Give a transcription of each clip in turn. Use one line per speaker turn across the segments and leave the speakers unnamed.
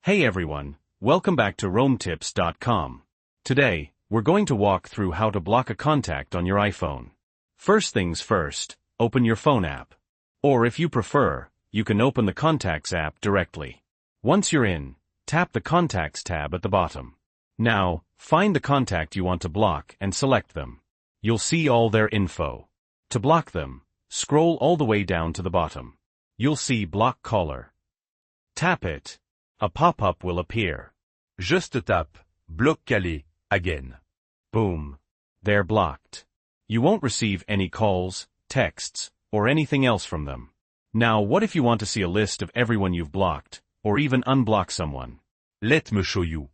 Hey everyone, welcome back to RoamTips.com. Today, we're going to walk through how to block a contact on your iPhone. First things first, open your phone app. Or if you prefer, you can open the Contacts app directly. Once you're in, tap the Contacts tab at the bottom. Now, find the contact you want to block and select them. You'll see all their info. To block them, scroll all the way down to the bottom. You'll see Block Caller. Tap it. A pop-up will appear.
Juste tape, bloc calé, again.
Boom. They're blocked. You won't receive any calls, texts, or anything else from them. Now what if you want to see a list of everyone you've blocked, or even unblock someone?
Let me show you.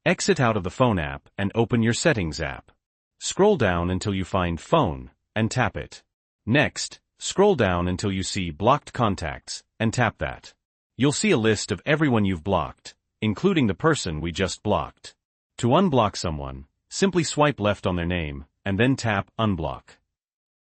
Exit out of the phone app and open your Settings app. Scroll down until you find Phone, and tap it. Next, scroll down until you see Blocked Contacts, and tap that. You'll see a list of everyone you've blocked, including the person we just blocked. To unblock someone, simply swipe left on their name, and then tap Unblock.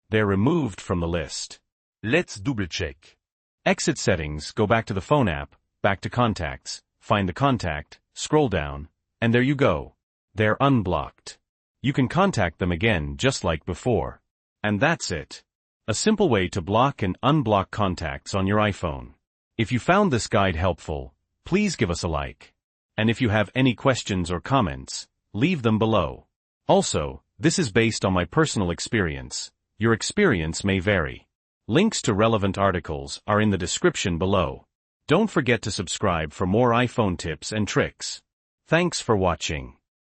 They're removed from the list.
Let's double check.
Exit Settings, go back to the phone app, back to Contacts, find the contact, scroll down, and there you go. They're unblocked. You can contact them again just like before. And that's it. A simple way to block and unblock contacts on your iPhone. If you found this guide helpful, please give us a like. And if you have any questions or comments, leave them below. Also, this is based on my personal experience. Your experience may vary. Links to relevant articles are in the description below. Don't forget to subscribe for more iPhone tips and tricks. Thanks for watching.